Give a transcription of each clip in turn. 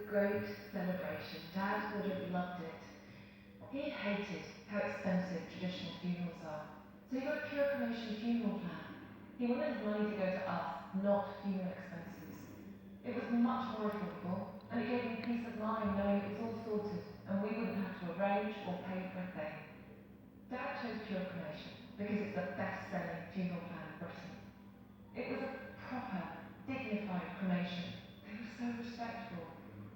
great celebration. Dad would have loved it. He hated how expensive traditional funerals are. So he got a pure cremation funeral plan. He wanted his money to go to us, not funeral expenses. It was much more affordable, and it gave me peace of mind knowing it was all sorted, and we wouldn't have to arrange or pay for a thing. Dad chose pure cremation because it's the best-selling funeral plan in Britain. It was a proper, dignified cremation. They were so respectful.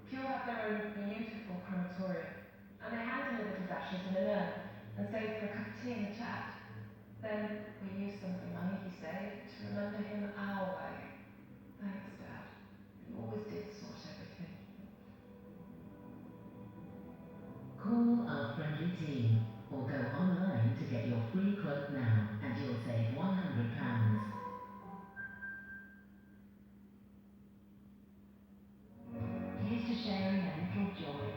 Pure had their own beautiful crematorium, and they hand-delivered his ashes in an urn and stayed for a cup of tea and a chat. Then we used some of the money he saved to remember him our way. Thanks, Dad. You always did sort everything. Call our friendly team or go online to get your free quote now and you'll save £100. Here's to sharing a little joy.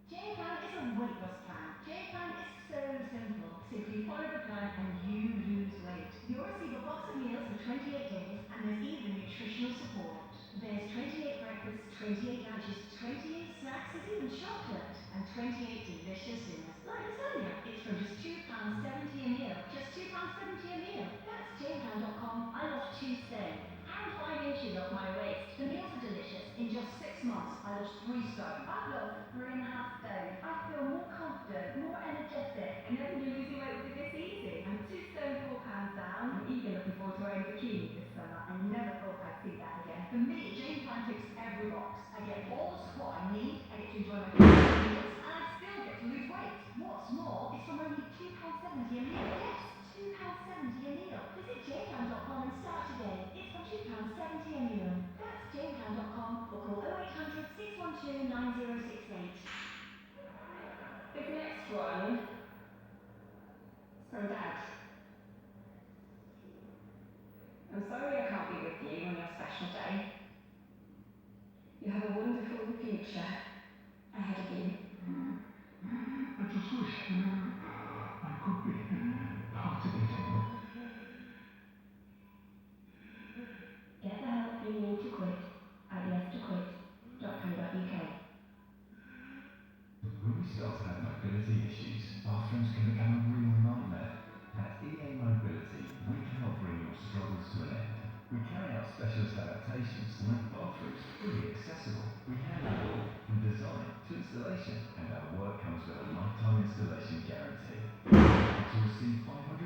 J-Plan is a weight loss plan. J-Plan is so simple. Simply follow the plan and you lose weight. You'll receive a box of meals for 28 days and there's even nutritional support. There's 28 breakfasts, 28 lunches, 28 snacks, there's even chocolate and 28 delicious dinners. Like lasagna, it's from just £2.70 a meal. Just £2.70 a meal. That's jplan.com. I lost 2 stone and 5 inches off my waist. The meals are delicious. In just 6 months, I lost 3 stone. I've lost 3.5 stone. I feel more confident, more energetic. I never knew losing weight would be this easy. I'm 2 stone 4 pounds down. I'm even looking forward to wearing a bikini this summer. I never thought I'd see that again. For me, Jane Plan ticks every box. I get all the support I need. I get to enjoy my favorite meals, and I still get to lose weight. What's more, it's from only £2.70 a meal. Yes, £2.70 a meal. Visit jplan.com and start today. It's from £2.70 a meal. That's jplan.com or call 0800 612 9068. This next one is from Dad. I'm sorry I can't be with you on your special day. You have a wonderful future ahead of you. I just wish I could be part of it. Get the help you need to quit at yestoquit.co.uk. When we start to have mobility issues, bathrooms can become a real nightmare. At EA Mobility, we can help bring your struggles to an end. We carry out specialist adaptations to make bathrooms fully accessible. We handle it all, from design to installation, and our work comes with a lifetime installation guarantee. To receive £500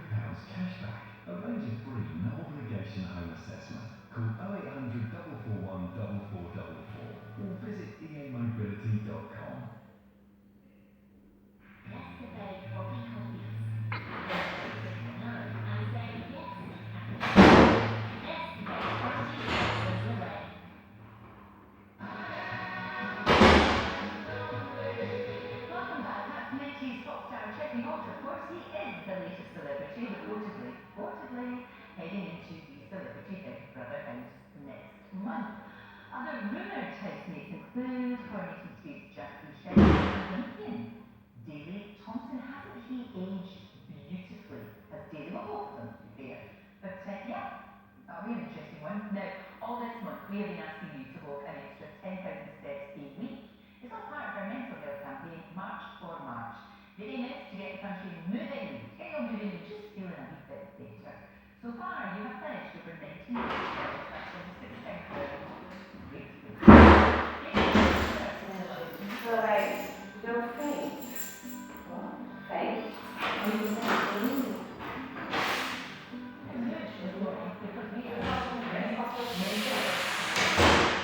cash back, arrange a free, no-obligation home assessment. Call 0800 441 4444 or visit eamobility.com. Yesterday, coffee coffees. No, I'm saying yes. Yesterday, party was away. Welcome back. That's Netty's pop star Chetty Walter. Of course, he is the latest celebrity, reportedly heading into the Celebrity Big Brother house next month. Other rumoured housemates include Coronation Street's Jackie Shetty and Olympian Daley Thompson. Hasn't he aged beautifully? As Daley will hope for them, to be fair. But yeah, that'll be an interesting one. Now, all this month we have been asking you to walk an extra 10,000 steps a week. It's all part of our mental health campaign, March for March. The aim is to get the country moving, get you all moving and just feeling a wee bit better. So far, you have pledged over 19 million steps. That's £26,000. Great. So, like, no faith. What? Faith? It's good this morning because we are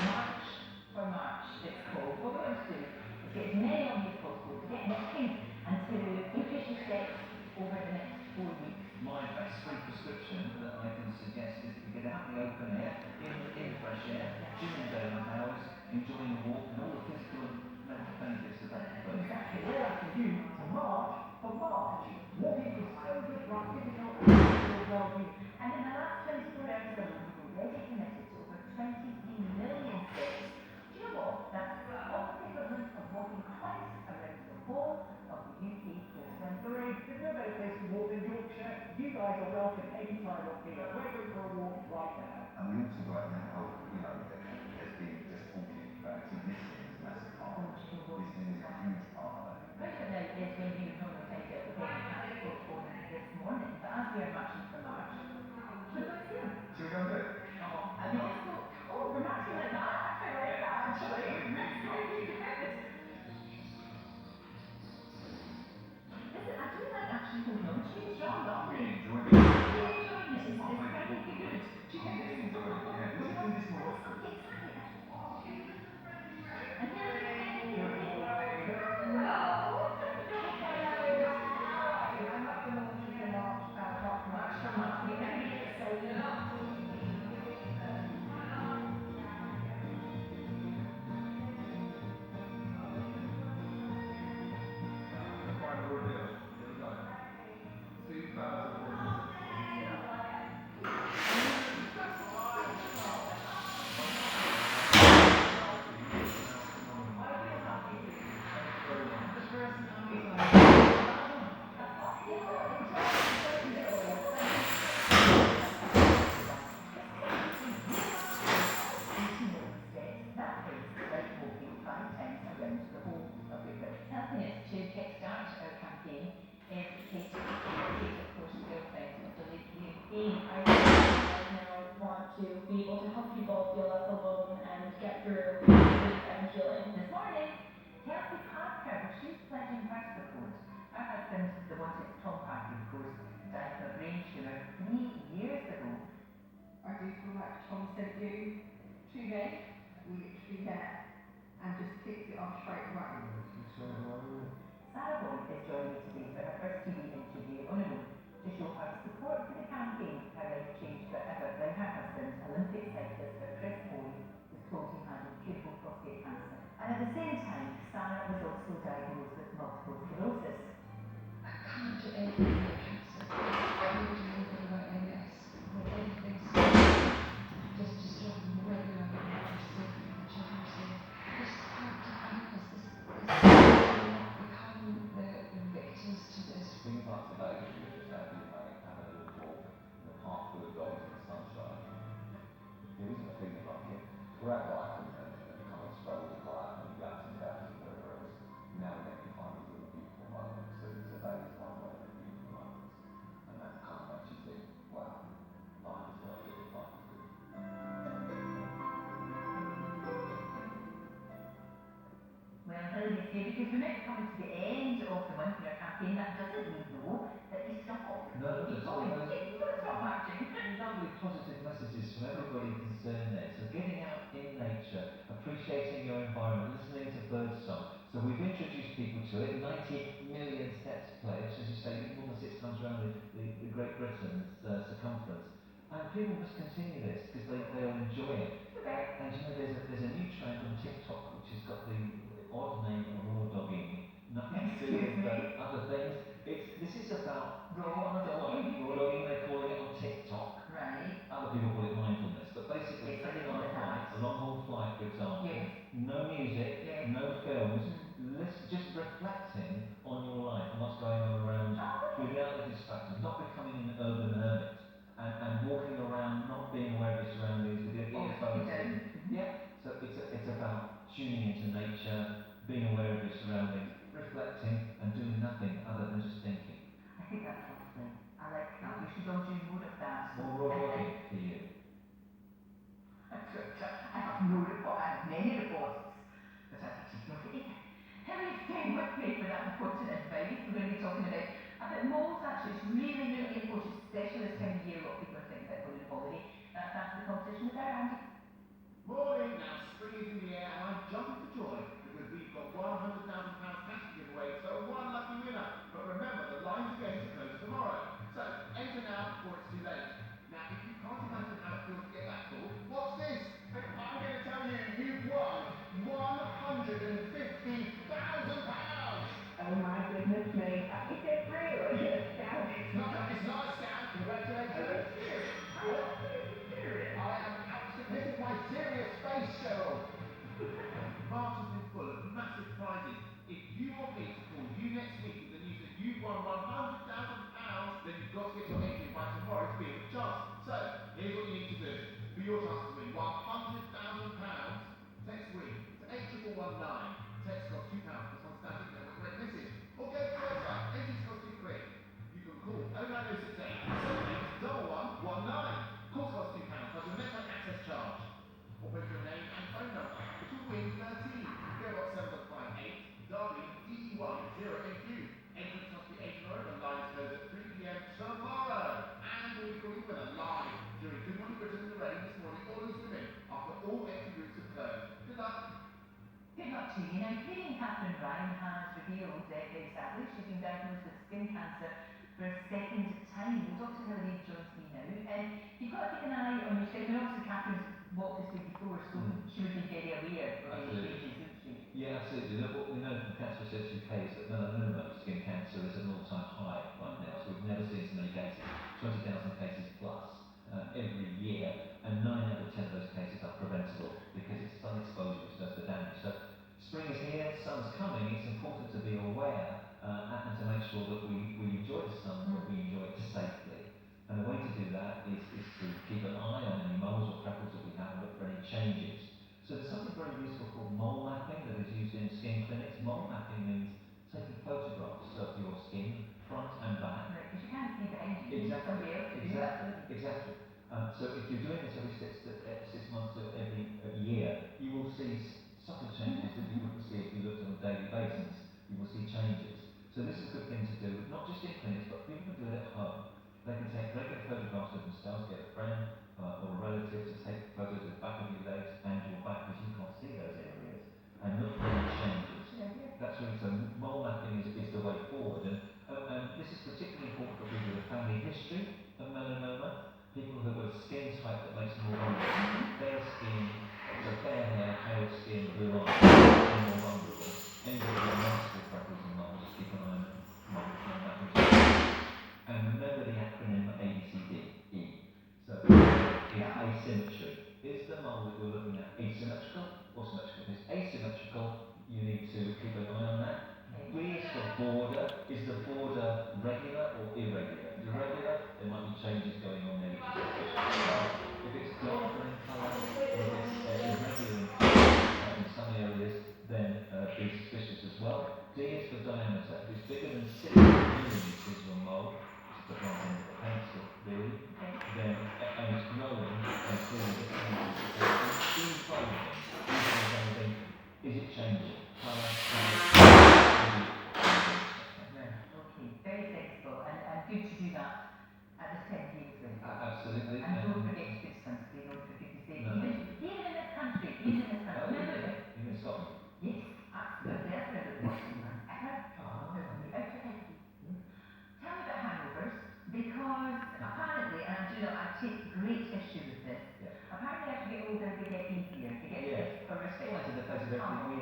March for March, it's called. What we're going to do is get as many of you as possible to get walking and to increase your steps over the next 4 weeks. My best free prescription that I consider you. And in the last 24 hours alone, we've already committed to over 23 million steps. Do you know what? That's almost the equivalent of walking twice around the whole of the UK coastline. Marie, there's no better place to walk than Yorkshire. You guys are welcome anytime up here. We're going for a walk right now. And we also like to help, there's talking about it, listening is a massive part of it. Listening is a huge part of it. Right about now is when you normally find out the big transport phone this morning, but as we are marching for March, should we go see them? Should we go and do it? I mean, let's go. Oh, we're marching like that. I like that actually. That's really good. Listen, I do like actually holding on to you. It's rather lovely. Really enjoyed it. Really enjoying this. It's very good. Do you think this is good? Yeah, we should do this more often. Exactly. And here we go. Quite a ordeal. Here we go. 2,000. Helping us to kickstart our campaign is Kate, of course, the girlfriend of the lead. I really now want to be able to help people feel less alone and get through grief and healing. This morning, Kelsey Parker, she's pledging her support. Her husband, the wanted Tom Parker, of course, died of a brain tumour 3 years ago. I do feel like Tom sent you to me, literally there, and just kicked it off straight away. Sarah Boyd is joining me today for her first TV interview on her own to show her support for the campaign. Her life changed forever when her husband, Olympic cyclist Chris Boyd, was told he had incurable prostate cancer. And at the same time, Sarah was also diagnosed with multiple sclerosis. I can't do anything about cancer. I can't do anything about MS or anything just struggling regularly with the sick and the children sick. This can't define us. The victims to this. Things like today, we were just out having a little walk in the park full of dogs in the sunshine. There isn't a feeling like it. Throughout life and kind of struggles of life and the ups and downs and whatever else, now and then you find these little beautiful moments. So today is one of those beautiful moments. And that kind of makes you think, wow, life is worth it, life is good. Well, Hilary, say, because we're now coming to the end of the month in our campaign, that doesn't mean, though, that you stop. No, Keep going. Keep stop marching. Lovely positive messages from everybody concerned there. So getting out in nature, appreciating your environment, listening to birdsong. So we've introduced people to it. 90 million steps pledged, as you say, almost 6 times around the Great Britain's circumference. And people must continue this because they'll enjoy it. Okay. And you know, there's a new trend on TikTok which has got the odd name of raw dogging. Nothing to do with other things. This is about Raw dogging. Raw dogging, they're calling it on TikTok. Right. Other people call it mindfulness, but basically Yes, taking I on a know flight, that. a long haul flight for example, Yes. no music, Yes. no films, just reflecting on your life and what's going on around you, without the distractions, not becoming an urban hermit, and walking around not being aware of your surroundings with your earphones in. Yeah, so it's about tuning into nature, being aware of your surroundings, reflecting and doing nothing other than just thinking. I think that's lovely. I like that. We should all do more of that. More raw dogging for you. I have no report. I have many reports, but I think you'll take it. Hilary, stay with me for that important advice. We're going to be talking about moles. Actually, it's really, really important, especially this time of year. A lot of people are thinking about going on holiday. That's after the competition with our Andy. Morning, now spring is in the air and I'm jumping for joy because we've got £100,000 cash to give away, so one lucky winner. But remember, the lines again to close tomorrow. So enter now before it's too late. Now, if you can't imagine how it feels to get that call, watch this. I'm going to tell you you've won £150,000. Oh my goodness me. Is it real? Is it a scam? It's not a scam. Congratulations. Hilary joins me now. You've got to keep an eye on your skin. I mean, obviously Catherine's walked us through before, so she would be very aware of any changes, wouldn't she? Yeah, absolutely. Look, what we know from Cancer Research UK is that melanoma skin cancer is at an all-time high right now, so we've never seen so many cases, 20,000 cases plus every year, and 9 out of 10 of those cases are preventable because it's sun exposure which does the damage. So spring is here, sun's coming, it's important to be aware and to make sure that we enjoy the sun, but we enjoy it safely. And the way to do that is to keep an eye on any moles or freckles that we have and look for any changes. So there's something very useful called mole mapping that is used in skin clinics. Mole mapping means taking photographs of your skin, front and back. Right, because you can't see behind you. Exactly. Exactly. Exactly. So if you're doing this every 6 months to every year, you will see subtle changes that you wouldn't see if you looked on a daily basis. You will see changes. So this is a good thing to do, not just in clinics, but people can do it at home. They can take regular photographs of themselves, get a friend or a relative to take photos of the back of your legs and your back, because you can't see those areas, and look for any changes. That's really, so mole mapping is the way forward. And this is particularly important for people with a family history of melanoma, people who have a skin type that makes them more vulnerable. Fair skin, so fair hair, pale skin, blue eyes, are more vulnerable. Anybody with multiple freckles and moles, keep an eye on them. And remember the acronym ABCDE. So is asymmetry. Is the mole that you're looking at asymmetrical or symmetrical? If it's asymmetrical, you need to keep an eye on that. B is for border. Is the border regular or irregular? If it's irregular, there might be changes going on there. If it's darker in colour, or if it's irregular in colour in some areas, then be suspicious as well. D is for diameter. If it's bigger than 6 millimeters of a mole, which is the front end of the pencil, really, then, and it's growing, then clearly the changes. Is it changing? Colour, Right, okay, very sensible, and good to do that at this time of year as well. Absolutely. And don't forget to put sunscreen on, for goodness sake. No. Even in this country, even in this country. Oh, even in Scotland. Yes, absolutely. That's where the worst one ever. Tell me about hangovers, because apparently, and I take great issue with this, apparently as we get older they get easier, they get less horrific. It's the face of everything we